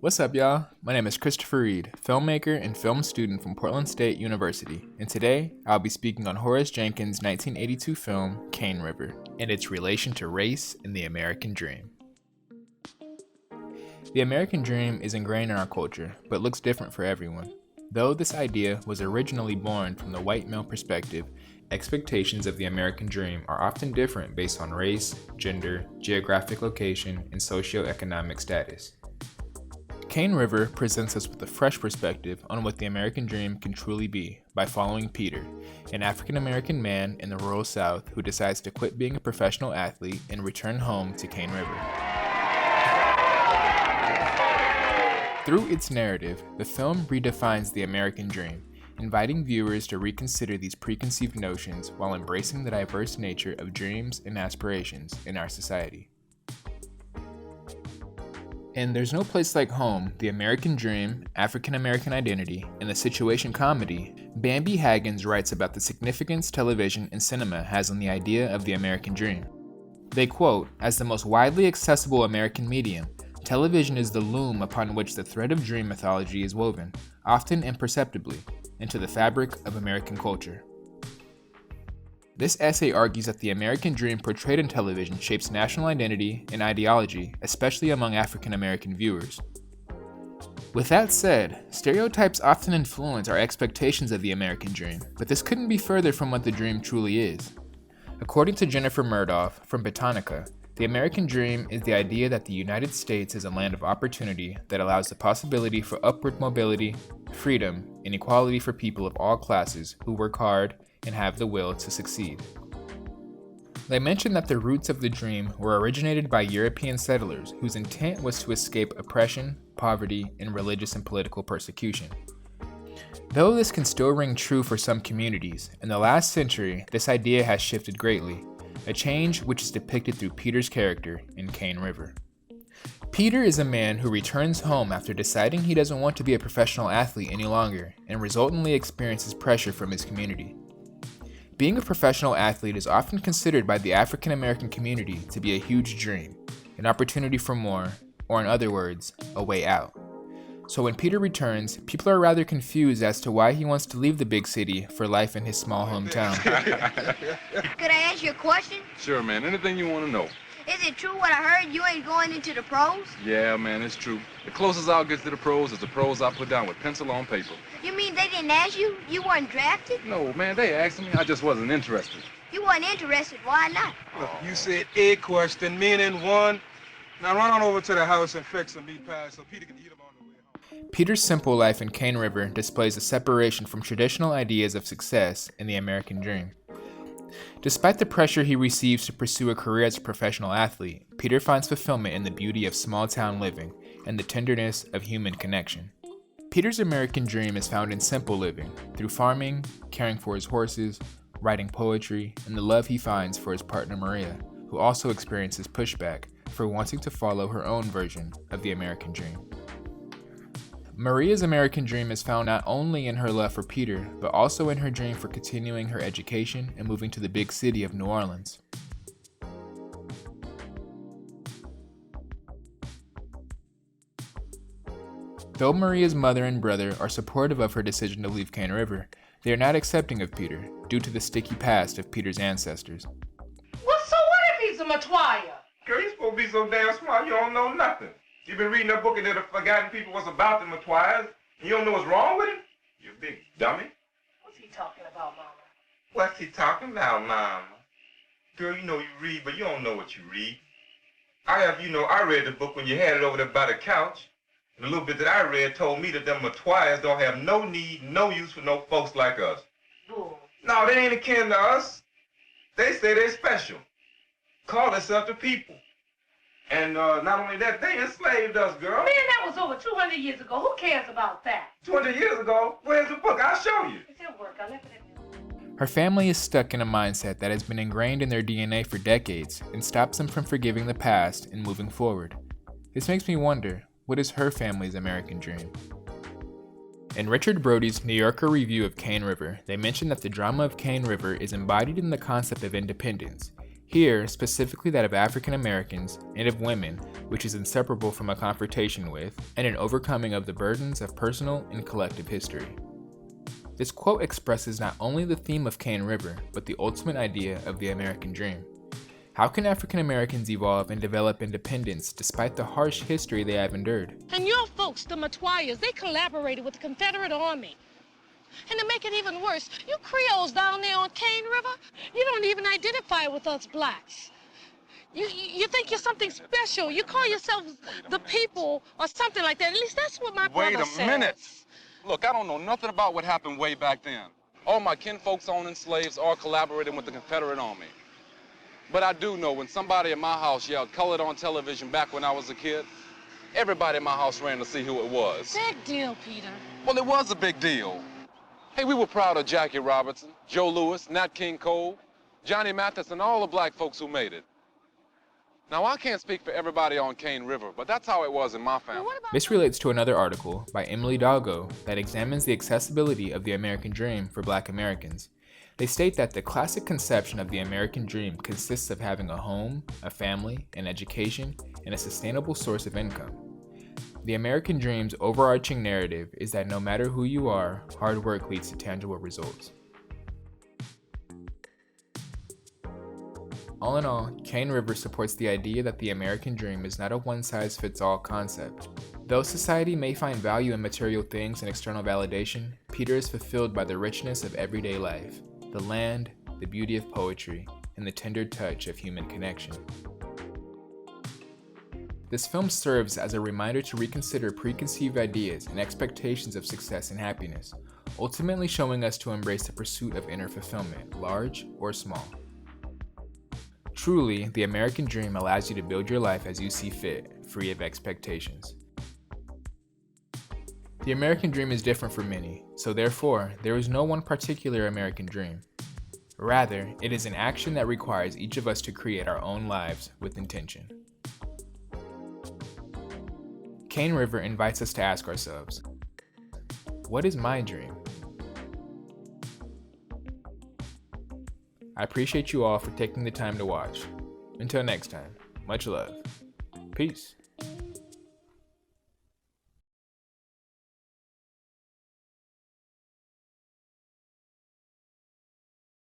What's up, y'all? My name is Christopher Reed, filmmaker and film student from Portland State University, and today I'll be speaking on Horace Jenkins' 1982 film, Cane River, and its relation to race and the American dream. The American dream is ingrained in our culture, but looks different for everyone. Though this idea was originally born from the white male perspective, expectations of the American dream are often different based on race, gender, geographic location, and socioeconomic status. Cane River presents us with a fresh perspective on what the American dream can truly be by following Peter, an African-American man in the rural South who decides to quit being a professional athlete and return home to Cane River. Through its narrative, the film redefines the American dream, inviting viewers to reconsider these preconceived notions while embracing the diverse nature of dreams and aspirations in our society. In There's No Place Like Home, The American Dream, African American Identity, and the Situation comedy, Bambi Haggins writes about the significance television and cinema has on the idea of the American dream. They quote, "As the most widely accessible American medium, television is the loom upon which the thread of dream mythology is woven, often imperceptibly, into the fabric of American culture." This essay argues that the American dream portrayed in television shapes national identity and ideology, especially among African American viewers. With that said, stereotypes often influence our expectations of the American dream, but this couldn't be further from what the dream truly is. According to Jennifer Murdoff from Botanica, the American dream is the idea that the United States is a land of opportunity that allows the possibility for upward mobility, freedom, and equality for people of all classes who work hard and have the will to succeed. They mentioned that the roots of the dream were originated by European settlers whose intent was to escape oppression, poverty, and religious and political persecution. Though this can still ring true for some communities, in the last century this idea has shifted greatly, a change which is depicted through Peter's character in Cane River. Peter is a man who returns home after deciding he doesn't want to be a professional athlete any longer and resultantly experiences pressure from his community. Being a professional athlete is often considered by the African American community to be a huge dream, an opportunity for more, or in other words, a way out. So when Peter returns, people are rather confused as to why he wants to leave the big city for life in his small hometown. Could I ask you a question? Sure, man. Anything you want to know. Is it true what I heard you ain't going into the pros? Yeah, man, it's true. The closest I'll get to the pros is the pros I put down with pencil on paper. You mean they didn't ask you? You weren't drafted? No, man, they asked me. I just wasn't interested. You weren't interested. Why not? Look, you said a question, meaning one. Now run on over to the house and fix some meat pies so Peter can eat them on the way home. Peter's simple life in Cane River displays a separation from traditional ideas of success in the American dream. Despite the pressure he receives to pursue a career as a professional athlete, Peter finds fulfillment in the beauty of small-town living and the tenderness of human connection. Peter's American dream is found in simple living, through farming, caring for his horses, writing poetry, and the love he finds for his partner Maria, who also experiences pushback for wanting to follow her own version of the American dream. Maria's American dream is found not only in her love for Peter, but also in her dream for continuing her education and moving to the big city of New Orleans. Though Maria's mother and brother are supportive of her decision to leave Cane River, they are not accepting of Peter due to the sticky past of Peter's ancestors. Well, so what if he's a Matoya? Girl, you supposed to be so damn smart, you don't know nothing. You've been reading a book and they've forgotten people what's about them twice. You don't know what's wrong with him? You big dummy. What's he talking about, Mama? What's he talking about, Mama? Girl, you know you read, but you don't know what you read. I read the book when you had it over there by the couch. And the little bit that I read told me that them Matoyas don't have no need, no use for no folks like us. Bull. No, they ain't akin to us. They say they're special. Call themselves the people. And not only that, they enslaved us, girl. Man, that was over 200 years ago. Who cares about that? 200 years ago? Where's the book? I'll show you. It's at work. I left it at Her family is stuck in a mindset that has been ingrained in their DNA for decades and stops them from forgiving the past and moving forward. This makes me wonder, what is her family's American dream? In Richard Brody's New Yorker review of Cane River, they mention that the drama of Cane River is embodied in the concept of independence, Here, specifically that of African Americans and of women, which is inseparable from a confrontation with and an overcoming of the burdens of personal and collective history. This quote expresses not only the theme of Cane River, but the ultimate idea of the American dream. How can African Americans evolve and develop independence despite the harsh history they have endured? And your folks, the Matwayas, they collaborated with the Confederate Army. And to make it even worse, you Creoles down there on Cane River, you don't even identify with us blacks. You think you're something special. You call yourselves the people or something like that. At least that's what my brother says. Wait a minute. Look, I don't know nothing about what happened way back then. All my kinfolks owning slaves all collaborating with the Confederate Army. But I do know when somebody in my house yelled colored on television back when I was a kid, everybody in my house ran to see who it was. Big deal, Peter. Well, it was a big deal. Hey, we were proud of Jackie Robinson, Joe Louis, Nat King Cole, Johnny Mathis, and all the black folks who made it. Now, I can't speak for everybody on Cane River, but that's how it was in my family. This relates to another article by Emily Dalgo that examines the accessibility of the American dream for Black Americans. They state that the classic conception of the American dream consists of having a home, a family, an education, and a sustainable source of income. The American dream's overarching narrative is that no matter who you are, hard work leads to tangible results. All in all, Cane River supports the idea that the American dream is not a one-size-fits-all concept. Though society may find value in material things and external validation, Peter is fulfilled by the richness of everyday life, the land, the beauty of poetry, and the tender touch of human connection. This film serves as a reminder to reconsider preconceived ideas and expectations of success and happiness, ultimately showing us to embrace the pursuit of inner fulfillment, large or small. Truly, the American dream allows you to build your life as you see fit, free of expectations. The American dream is different for many, so therefore, there is no one particular American dream. Rather, it is an action that requires each of us to create our own lives with intention. Cane River invites us to ask ourselves, what is my dream? I appreciate you all for taking the time to watch. Until next time, much love. Peace.